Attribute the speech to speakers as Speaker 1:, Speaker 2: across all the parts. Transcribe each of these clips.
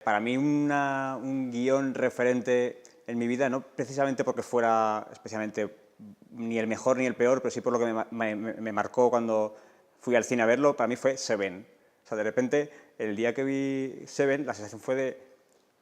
Speaker 1: Para mí un guión referente en mi vida, no precisamente porque fuera especialmente ni el mejor ni el peor, pero sí por lo que me marcó cuando fui al cine a verlo, para mí fue Seven. O sea, de repente, el día que vi Seven, la sensación fue de,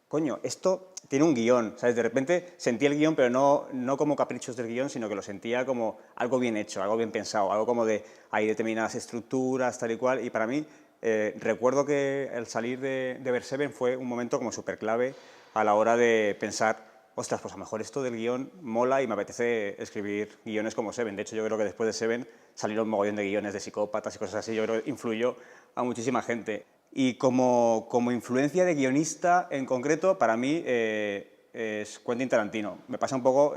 Speaker 1: coño, esto tiene un guión, ¿sabes? De repente sentí el guión, pero no como caprichos del guión, sino que lo sentía como algo bien hecho, algo bien pensado, algo como de hay determinadas estructuras, tal y cual, y para mí recuerdo que el salir de ver Seven fue un momento como súper clave a la hora de pensar, ostras, pues a lo mejor esto del guión mola y me apetece escribir guiones como Seven. De hecho, yo creo que después de Seven salieron un mogollón de guiones de psicópatas y cosas así. Yo creo que influyó a muchísima gente. Y como influencia de guionista en concreto, para mí es Quentin Tarantino. Me pasa un poco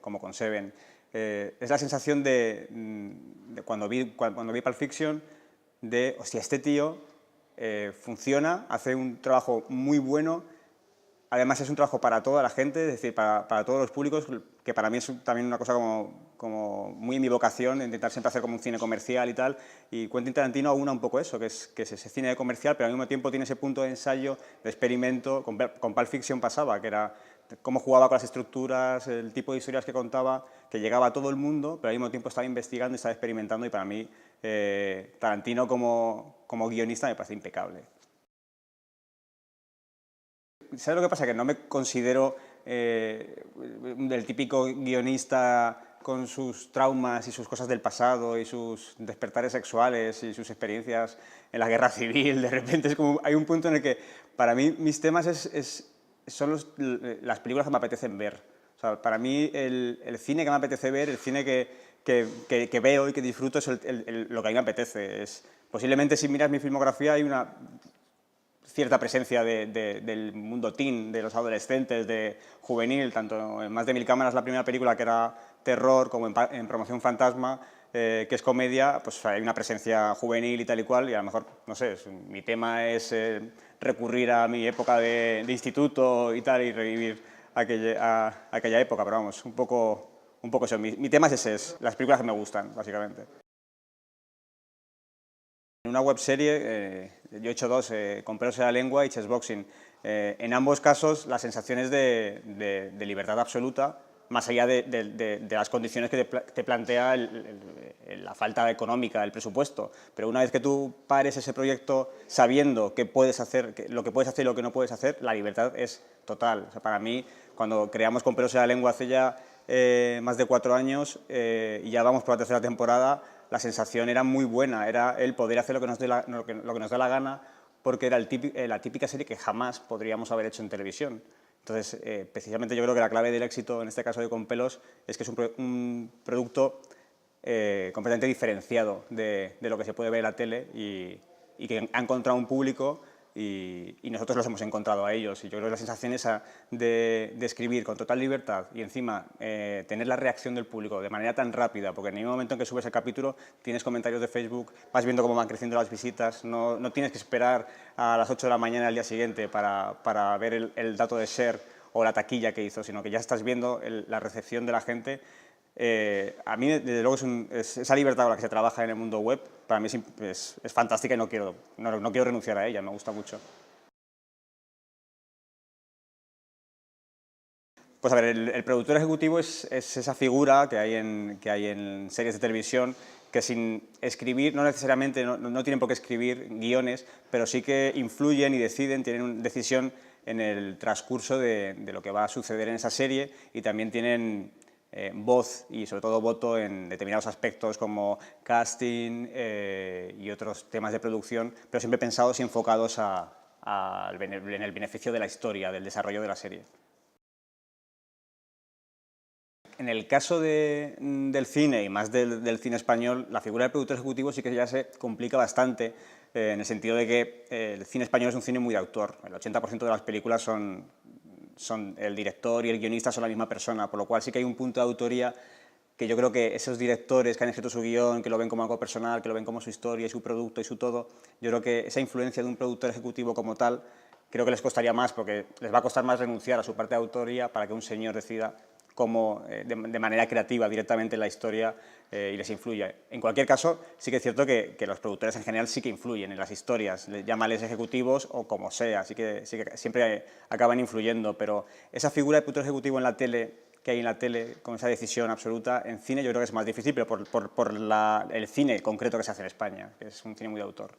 Speaker 1: como con Seven. Es la sensación de cuando vi Pulp Fiction, de, hostia, este tío funciona, hace un trabajo muy bueno. Además es un trabajo para toda la gente, es decir, para todos los públicos, que para mí es también una cosa como muy en mi vocación, intentar siempre hacer como un cine comercial y tal, y Quentin Tarantino aúna un poco eso, que es ese cine comercial, pero al mismo tiempo tiene ese punto de ensayo, de experimento. Con Pulp Fiction pasaba, que era cómo jugaba con las estructuras, el tipo de historias que contaba, que llegaba a todo el mundo, pero al mismo tiempo estaba investigando y estaba experimentando, y para mí Tarantino como guionista me parece impecable. ¿Sabes lo que pasa? Que no me considero el típico guionista con sus traumas y sus cosas del pasado y sus despertares sexuales y sus experiencias en la guerra civil. De repente es como, hay un punto en el que para mí mis temas son las películas que me apetecen ver. O sea, para mí el cine que me apetece ver, el cine que veo y que disfruto es lo que a mí me apetece. Posiblemente si miras mi filmografía hay una cierta presencia del mundo teen, de los adolescentes, de juvenil, tanto en Más de 1000 cámaras, la primera película, que era terror, como en Promoción Fantasma, que es comedia, pues hay una presencia juvenil y tal y cual, y a lo mejor, no sé, mi tema es recurrir a mi época de instituto y tal, y revivir aquella época, pero vamos, un poco eso. Mi tema es ese, es las películas que me gustan, básicamente. En una webserie, yo he hecho dos, Con pelos en la lengua y Chessboxing. En ambos casos, la sensación es de libertad absoluta, más allá de las condiciones que te plantea la falta económica, el presupuesto. Pero una vez que tú pares ese proyecto sabiendo qué puedes hacer, lo que puedes hacer y lo que no puedes hacer, la libertad es total. O sea, para mí, cuando creamos Con pelos en la lengua hace ya más de 4 años, y ya vamos por la tercera temporada, la sensación era muy buena, era el poder hacer lo que nos da la gana, porque era la típica serie que jamás podríamos haber hecho en televisión. Entonces, precisamente yo creo que la clave del éxito, en este caso de Con pelos, es que es un producto completamente diferenciado de lo que se puede ver en la tele, y que ha encontrado un público, y nosotros los hemos encontrado a ellos. Y yo creo que la sensación esa de escribir con total libertad y encima tener la reacción del público de manera tan rápida, porque en el momento en que subes el capítulo tienes comentarios de Facebook, vas viendo cómo van creciendo las visitas, no tienes que esperar a las 8 de la mañana del día siguiente para ver el dato de share o la taquilla que hizo, sino que ya estás viendo la recepción de la gente. A mí, desde luego, esa libertad con la que se trabaja en el mundo web, para mí es fantástica, y no quiero renunciar a ella, me gusta mucho. Pues a ver, el productor ejecutivo es esa figura que hay en series de televisión, que sin escribir, no necesariamente, no tienen por qué escribir guiones, pero sí que influyen y deciden, tienen una decisión en el transcurso de lo que va a suceder en esa serie, y también tienen voz y sobre todo voto en determinados aspectos como casting y otros temas de producción, pero siempre pensados y enfocados en el beneficio de la historia, del desarrollo de la serie. En el caso del cine, y más del cine español, la figura del productor ejecutivo sí que ya se complica bastante, en el sentido de que el cine español es un cine muy de autor. El 80% de las películas son el director y el guionista son la misma persona, por lo cual sí que hay un punto de autoría que yo creo que esos directores que han escrito su guión, que lo ven como algo personal, que lo ven como su historia y su producto y su todo, yo creo que esa influencia de un productor ejecutivo como tal, creo que les costaría más, porque les va a costar más renunciar a su parte de autoría para que un señor decida cómo de manera creativa directamente en la historia y les influye. En cualquier caso, sí que es cierto que los productores en general sí que influyen en las historias, llámales ejecutivos o como sea, sí que siempre acaban influyendo, pero esa figura de productor ejecutivo en la tele, que hay en la tele, con esa decisión absoluta, en cine yo creo que es más difícil, pero por el cine concreto que se hace en España, que es un cine muy de autor.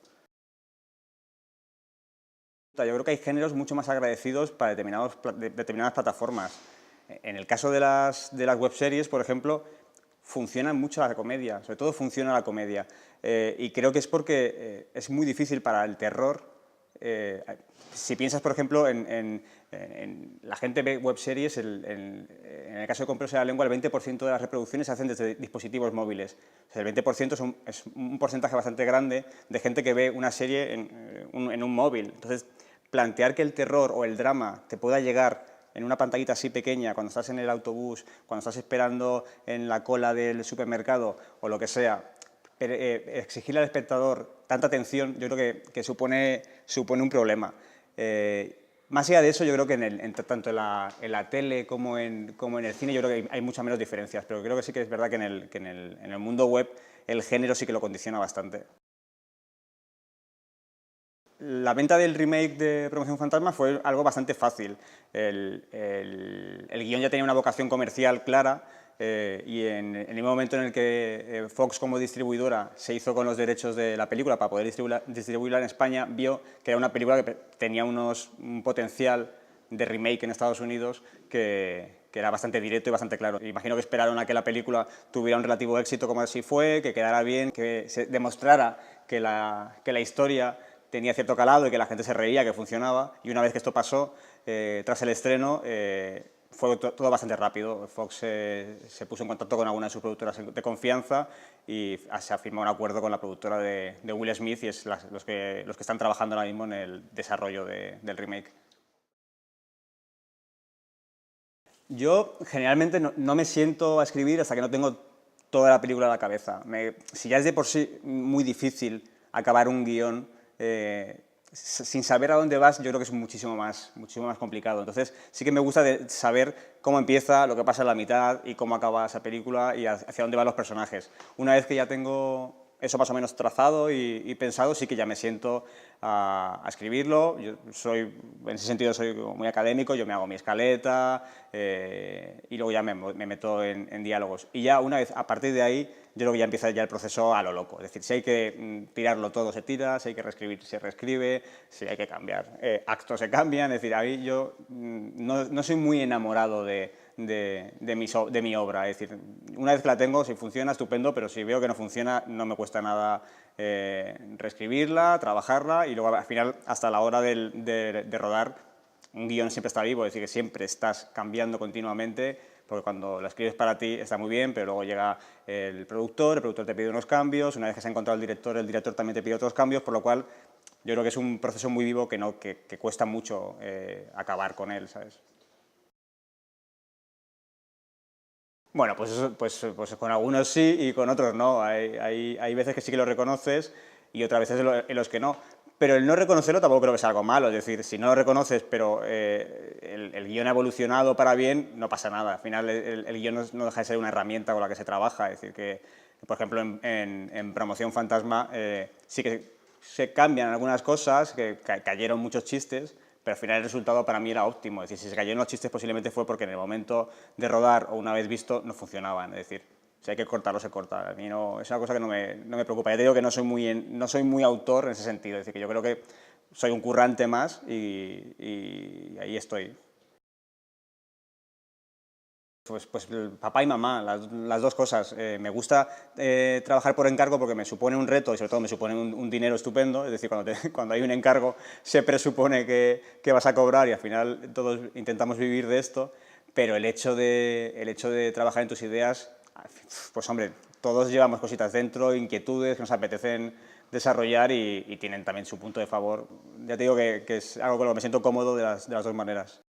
Speaker 1: Yo creo que hay géneros mucho más agradecidos para determinadas plataformas. En el caso de las webseries, por ejemplo, funciona mucho la comedia, sobre todo funciona la comedia. Y creo que es porque es muy difícil para el terror. Si piensas, por ejemplo, la gente ve webseries, en el caso de Compros de la Lengua, el 20% de las reproducciones se hacen desde dispositivos móviles. O sea, el 20% es un porcentaje bastante grande de gente que ve una serie en un móvil. Entonces, plantear que el terror o el drama te pueda llegar en una pantallita así pequeña, cuando estás en el autobús, cuando estás esperando en la cola del supermercado o lo que sea, exigirle al espectador tanta atención, yo creo que supone un problema. Más allá de eso, yo creo que tanto en la tele como en el cine, yo creo que hay muchas menos diferencias, pero creo que sí que es verdad que en el mundo web el género sí que lo condiciona bastante. La venta del remake de Promoción Fantasma fue algo bastante fácil. El guión ya tenía una vocación comercial clara y en el mismo momento en el que Fox como distribuidora se hizo con los derechos de la película para poder distribuirla en España, vio que era una película que tenía un potencial de remake en Estados Unidos que era bastante directo y bastante claro. Imagino que esperaron a que la película tuviera un relativo éxito como así fue, que quedara bien, que se demostrara que la historia tenía cierto calado y que la gente se reía, que funcionaba, y una vez que esto pasó, tras el estreno, fue todo bastante rápido. Fox se puso en contacto con alguna de sus productoras de confianza y se ha firmado un acuerdo con la productora de Will Smith y es los que están trabajando ahora mismo en el desarrollo del remake. Yo generalmente no me siento a escribir hasta que no tengo toda la película en la cabeza. Si ya es de por sí muy difícil acabar un guión, sin saber a dónde vas, yo creo que es muchísimo más complicado. Entonces, sí que me gusta saber cómo empieza, lo que pasa en la mitad y cómo acaba esa película y hacia dónde van los personajes. Una vez que ya tengo eso más o menos trazado y pensado, sí que ya me siento a escribirlo. Yo en ese sentido soy muy académico, yo me hago mi escaleta y luego ya me meto en diálogos. Y ya una vez, a partir de ahí, yo creo que ya empieza ya el proceso a lo loco. Es decir, si hay que tirarlo todo, se tira, si hay que reescribir, se reescribe, si hay que cambiar actos, se cambian. Es decir, ahí yo no soy muy enamorado de mi obra. Es decir, una vez que la tengo, si funciona, estupendo, pero si veo que no funciona, no me cuesta nada reescribirla, trabajarla y luego al final, hasta la hora de rodar, un guión siempre está vivo, es decir, que siempre estás cambiando continuamente, porque cuando la escribes para ti está muy bien, pero luego llega el productor te pide unos cambios, una vez que se ha encontrado el director también te pide otros cambios, por lo cual yo creo que es un proceso muy vivo que cuesta mucho acabar con él, ¿sabes? Bueno, pues con algunos sí y con otros no. Hay veces que sí que lo reconoces y otras veces en los que no. Pero el no reconocerlo tampoco creo que sea algo malo. Es decir, si no lo reconoces, pero el guión ha evolucionado para bien, no pasa nada. Al final el guión no deja de ser una herramienta con la que se trabaja. Es decir, que por ejemplo en Promoción Fantasma sí que se cambian algunas cosas, que cayeron muchos chistes, pero al final el resultado para mí era óptimo. Es decir, si se cayeron los chistes posiblemente fue porque en el momento de rodar o una vez visto no funcionaban. Es decir, si hay que cortarlo, se corta. A mí no, es una cosa que no me preocupa. Ya te digo que no soy muy autor en ese sentido. Es decir, que yo creo que soy un currante más y ahí estoy. Pues papá y mamá, las dos cosas. Me gusta trabajar por encargo porque me supone un reto y sobre todo me supone un dinero estupendo. Es decir, cuando hay un encargo se presupone que vas a cobrar y al final todos intentamos vivir de esto, pero el hecho de trabajar en tus ideas, pues hombre, todos llevamos cositas dentro, inquietudes que nos apetecen desarrollar y tienen también su punto de favor. Ya te digo que es algo con lo que me siento cómodo de las dos maneras.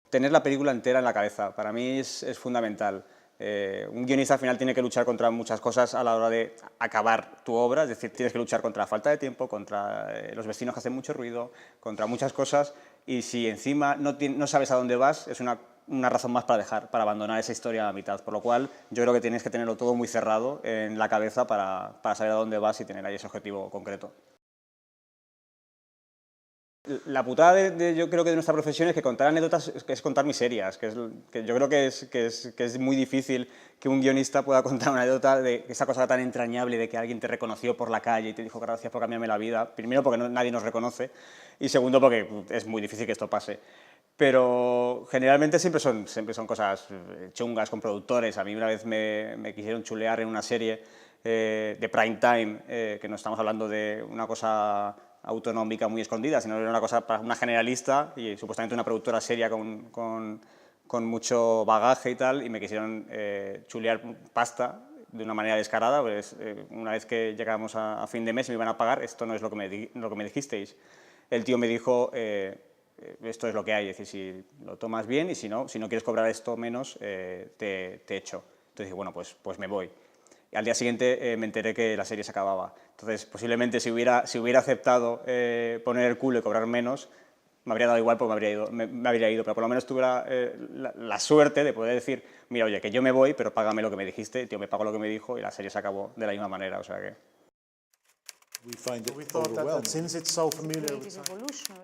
Speaker 1: Tener la película entera en la cabeza, para mí es fundamental. Un guionista al final tiene que luchar contra muchas cosas a la hora de acabar tu obra, es decir, tienes que luchar contra la falta de tiempo, contra los vecinos que hacen mucho ruido, contra muchas cosas, y si encima no sabes a dónde vas, es una una razón más para abandonar esa historia a mitad. Por lo cual, yo creo que tienes que tenerlo todo muy cerrado en la cabeza para saber a dónde vas y tener ahí ese objetivo concreto. La putada yo creo que de nuestra profesión es que contar anécdotas es contar miserias, que yo creo que es muy difícil que un guionista pueda contar una anécdota de esa cosa tan entrañable de que alguien te reconoció por la calle y te dijo gracias por cambiarme la vida. Primero porque nadie nos reconoce y segundo porque es muy difícil que esto pase. Pero generalmente siempre son cosas chungas con productores. A mí una vez me quisieron chulear en una serie de prime time, que no estamos hablando de una cosa autonómica muy escondida, sino era una cosa para una generalista y supuestamente una productora seria con mucho bagaje y tal, y me quisieron chulear pasta de una manera descarada. Pues, una vez que llegamos a fin de mes y me iban a pagar, esto no es lo que me dijisteis. El tío me dijo, esto es lo que hay, es decir, si lo tomas bien y si no quieres cobrar esto menos, te echo. Entonces dije, bueno, pues me voy. Y al día siguiente me enteré que la serie se acababa. Entonces, posiblemente si hubiera aceptado poner el culo y cobrar menos, me habría dado igual porque me habría ido, pero por lo menos tuve la suerte de poder decir, mira, oye, que yo me voy, pero págame lo que me dijiste, el tío me pagó lo que me dijo y la serie se acabó de la misma manera, o sea que...
Speaker 2: We thought that since it's so familiar
Speaker 3: Creative evolution.